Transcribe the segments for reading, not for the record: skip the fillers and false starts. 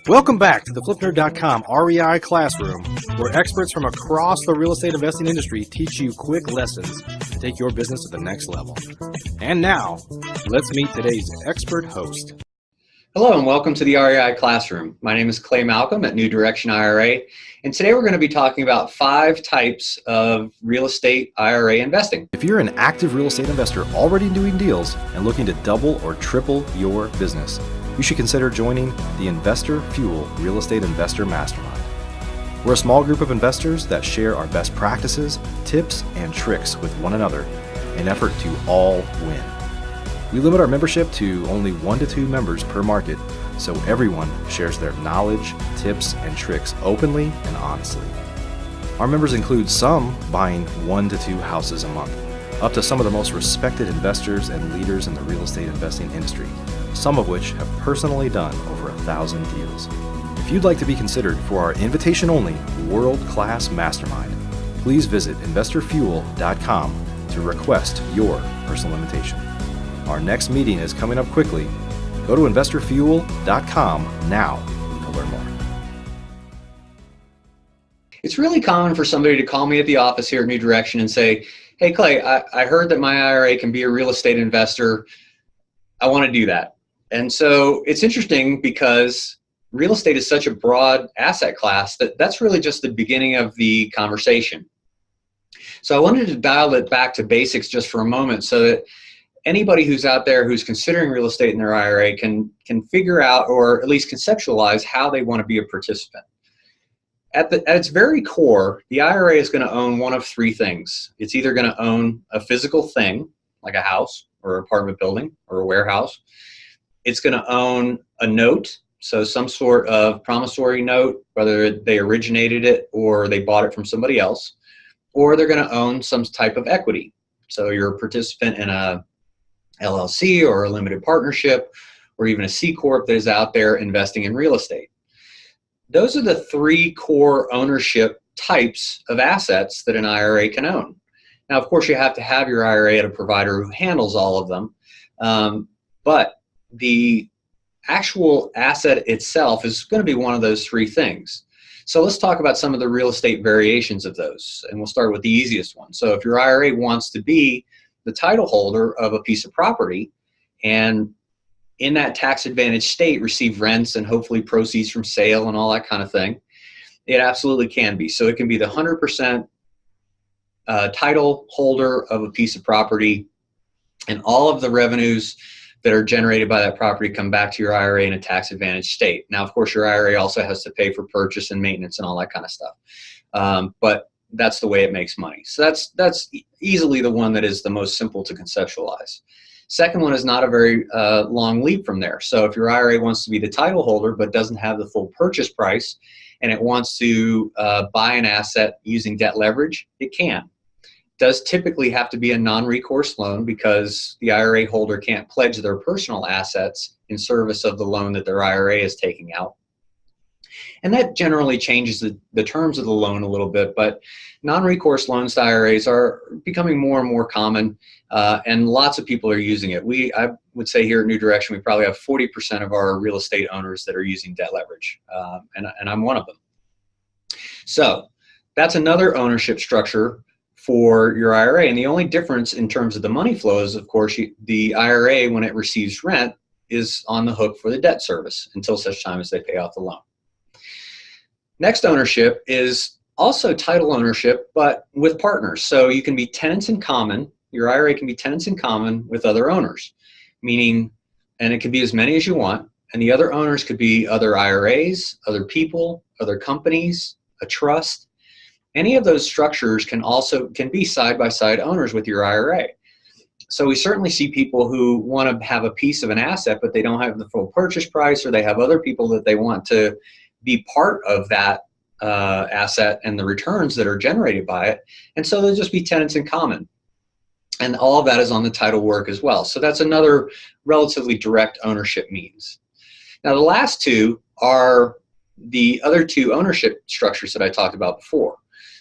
Welcome back to the FlipNerd.com REI Classroom, where experts from across the real estate investing industry teach you quick lessons to take your business to the next level. And now, let's meet today's expert host. Hello and welcome to the REI Classroom. My name is Clay Malcolm at New Direction IRA, and today we're going to be talking about 5 types of real estate IRA investing. If you're an active real estate investor already doing deals and looking to double or triple your business, you should consider joining the Investor Fuel Real Estate Investor Mastermind. We're a small group of investors that share our best practices, tips, and tricks with one another in an effort to all win. We limit our membership to only 1 to 2 members per market, so everyone shares their knowledge, tips, and tricks openly and honestly. Our members include some buying 1 to 2 houses a month, up to some of the most respected investors and leaders in the real estate investing industry, some of which have personally done over 1,000 deals. If you'd like to be considered for our invitation-only world-class mastermind, please visit investorfuel.com to request your personal invitation. Our next meeting is coming up quickly. Go to investorfuel.com now to learn more. It's really common for somebody to call me at the office here at New Direction and say, "Hey Clay, I heard that my IRA can be a real estate investor. I want to do that." And so it's interesting because real estate is such a broad asset class that's really just the beginning of the conversation. So I wanted to dial it back to basics just for a moment so that anybody who's out there who's considering real estate in their IRA can figure out, or at least conceptualize, how they want to be a participant. At its very core, the IRA is going to own one of 3 things. It's either going to own a physical thing, like a house or apartment building or a warehouse. It's going to own a note, so some sort of promissory note, whether they originated it or they bought it from somebody else, or they're going to own some type of equity. So you're a participant in a LLC or a limited partnership or even a C Corp that is out there investing in real estate. Those are the 3 core ownership types of assets that an IRA can own. Now, of course, you have to have your IRA at a provider who handles all of them, but the actual asset itself is going to be one of those 3 things. So let's talk about some of the real estate variations of those, and we'll start with the easiest one. So if your IRA wants to be the title holder of a piece of property and in that tax advantage state receive rents and hopefully proceeds from sale and all that kind of thing, it absolutely can be. So it can be the 100% title holder of a piece of property, and all of the revenues that are generated by that property come back to your IRA in a tax advantage state. Now, of course, your IRA also has to pay for purchase and maintenance and all that kind of stuff. But that's the way it makes money. So that's easily the one that is the most simple to conceptualize. Second one is not a very long leap from there. So if your IRA wants to be the title holder but doesn't have the full purchase price and it wants to buy an asset using debt leverage, it can. Does typically have to be a non-recourse loan because the IRA holder can't pledge their personal assets in service of the loan that their IRA is taking out. And that generally changes the terms of the loan a little bit, but non-recourse loans to IRAs are becoming more and more common, and lots of people are using it. I would say here at New Direction, we probably have 40% of our real estate owners that are using debt leverage, and I'm one of them. So that's another ownership structure for your IRA, and the only difference in terms of the money flow is, of course, the IRA, when it receives rent, is on the hook for the debt service until such time as they pay off the loan. Next ownership is also title ownership, but with partners. So you can be tenants in common. Your IRA can be tenants in common with other owners, meaning, and it could be as many as you want, and the other owners could be other IRAs, other people, other companies, a trust. Any of those structures can be side-by-side owners with your IRA. So we certainly see people who want to have a piece of an asset, but they don't have the full purchase price, or they have other people that they want to be part of that asset and the returns that are generated by it. And so they'll just be tenants in common. And all of that is on the title work as well. So that's another relatively direct ownership means. Now the last 2 are the other 2 ownership structures that I talked about before.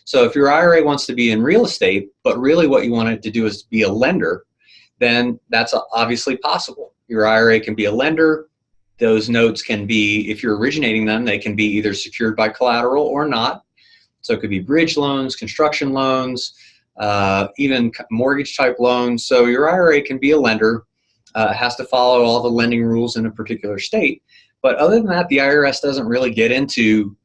So if your IRA wants to be in real estate, but really what you want it to do is be a lender, then that's obviously possible. Your IRA can be a lender. Those notes can be, if you're originating them, they can be either secured by collateral or not. So it could be bridge loans, construction loans, even mortgage type loans. So your IRA can be a lender. It has to follow all the lending rules in a particular state. But other than that, the IRS doesn't really get into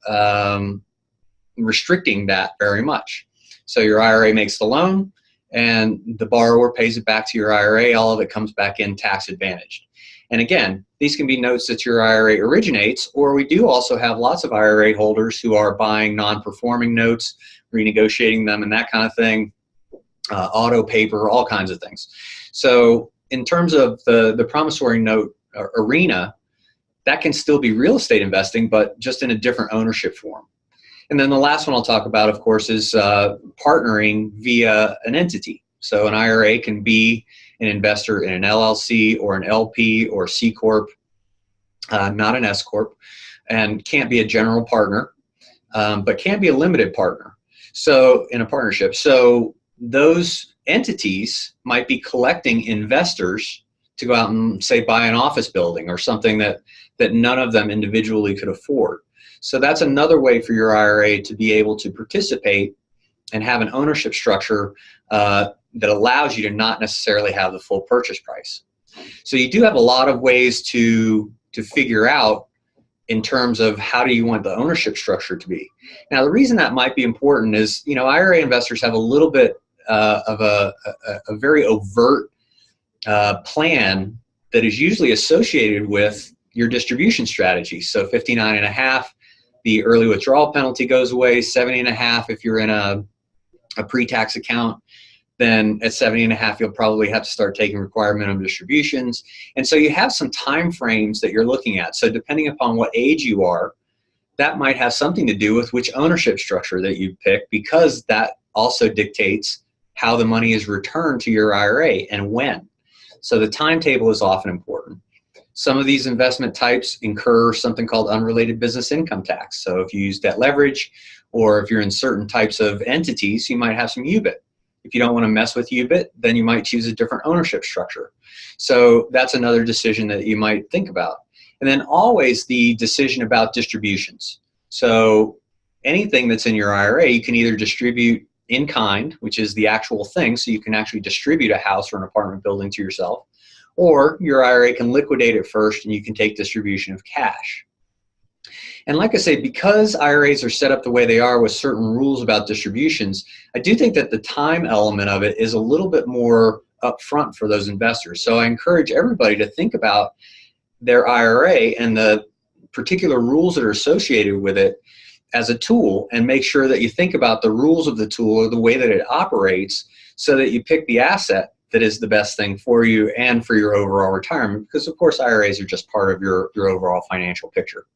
restricting that very much. So your IRA makes the loan and the borrower pays it back to your IRA. All of it comes back in tax advantaged. And again, these can be notes that your IRA originates, or we do also have lots of IRA holders who are buying non-performing notes, renegotiating them and that kind of thing, auto paper, all kinds of things. So in terms of the promissory note arena, that can still be real estate investing, but just in a different ownership form. And then the last one I'll talk about, of course, is partnering via an entity. So an IRA can be an investor in an LLC or an LP or C Corp, not an S Corp, and can't be a general partner, but can be a limited partner. So in a partnership. So those entities might be collecting investors to go out and, say, buy an office building or something that none of them individually could afford. So that's another way for your IRA to be able to participate and have an ownership structure that allows you to not necessarily have the full purchase price. So you do have a lot of ways to figure out in terms of how do you want the ownership structure to be. Now, the reason that might be important is, IRA investors have a little bit of a very overt plan that is usually associated with your distribution strategy. So 59.5, the early withdrawal penalty goes away. 70.5 if you're in a pre-tax account. Then at 70.5, you'll probably have to start taking required minimum distributions. And so you have some time frames that you're looking at. So depending upon what age you are, that might have something to do with which ownership structure that you pick, because that also dictates how the money is returned to your IRA and when. So the timetable is often important. Some of these investment types incur something called unrelated business income tax. So if you use debt leverage, or if you're in certain types of entities, you might have some UBIT. If you don't want to mess with UBIT, then you might choose a different ownership structure. So that's another decision that you might think about. And then always the decision about distributions. So anything that's in your IRA, you can either distribute in kind, which is the actual thing, so you can actually distribute a house or an apartment building to yourself, or your IRA can liquidate it first and you can take distribution of cash. And like I say, because IRAs are set up the way they are with certain rules about distributions, I do think that the time element of it is a little bit more upfront for those investors. So I encourage everybody to think about their IRA and the particular rules that are associated with it as a tool, and make sure that you think about the rules of the tool or the way that it operates, so that you pick the asset that is the best thing for you and for your overall retirement, because of course IRAs are just part of your overall financial picture.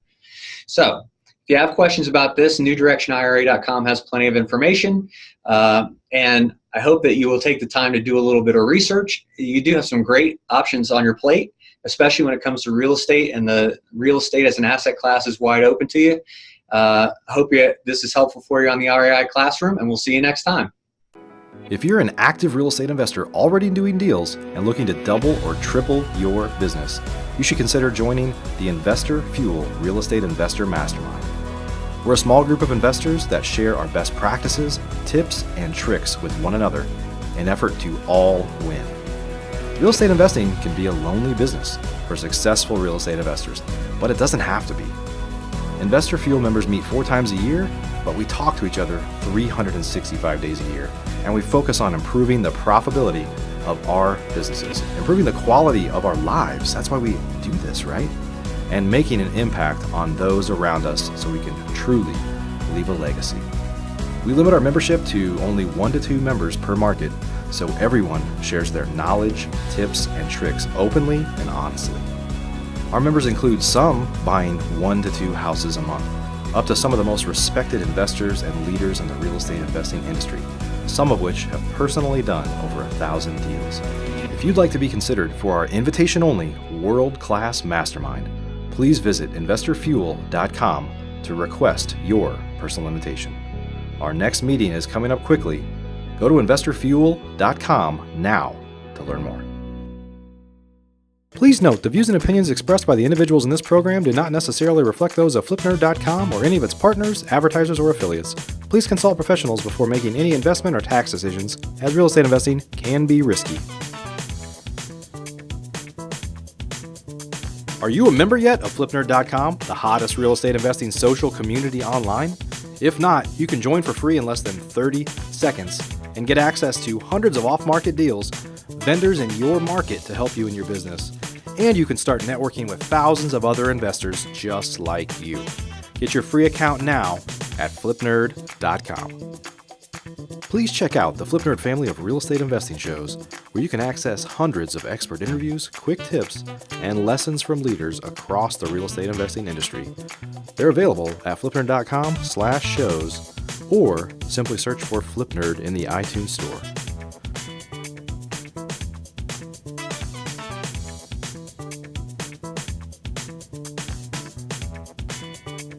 So if you have questions about this, newdirectionira.com has plenty of information, and I hope that you will take the time to do a little bit of research. You do have some great options on your plate, especially when it comes to real estate, and the real estate as an asset class is wide open to you. I hope this is helpful for you on the REI Classroom, and we'll see you next time. If you're an active real estate investor already doing deals and looking to double or triple your business, you should consider joining the Investor Fuel Real Estate Investor Mastermind. We're a small group of investors that share our best practices, tips, and tricks with one another in an effort to all win. Real estate investing can be a lonely business for successful real estate investors, but it doesn't have to be. Investor Fuel members meet 4 times a year, but we talk to each other 365 days a year, and we focus on improving the profitability of our businesses, improving the quality of our lives. That's why we do this, right? And making an impact on those around us so we can truly leave a legacy. We limit our membership to only 1 to 2 members per market, so everyone shares their knowledge, tips, and tricks openly and honestly. Our members include some buying 1 to 2 houses a month, up to some of the most respected investors and leaders in the real estate investing industry, some of which have personally done over 1,000 deals. If you'd like to be considered for our invitation-only world-class mastermind, please visit investorfuel.com to request your personal invitation. Our next meeting is coming up quickly. Go to investorfuel.com now to learn more. Please note, the views and opinions expressed by the individuals in this program do not necessarily reflect those of flipnerd.com or any of its partners, advertisers, or affiliates. Please consult professionals before making any investment or tax decisions, as real estate investing can be risky. Are you a member yet of flipnerd.com, the hottest real estate investing social community online? If not, you can join for free in less than 30 seconds and get access to hundreds of off-market deals, vendors in your market to help you in your business. And you can start networking with thousands of other investors just like you. Get your free account now at flipnerd.com. Please check out the Flipnerd family of real estate investing shows, where you can access hundreds of expert interviews, quick tips, and lessons from leaders across the real estate investing industry. They're available at flipnerd.com/shows, or simply search for Flipnerd in the iTunes store.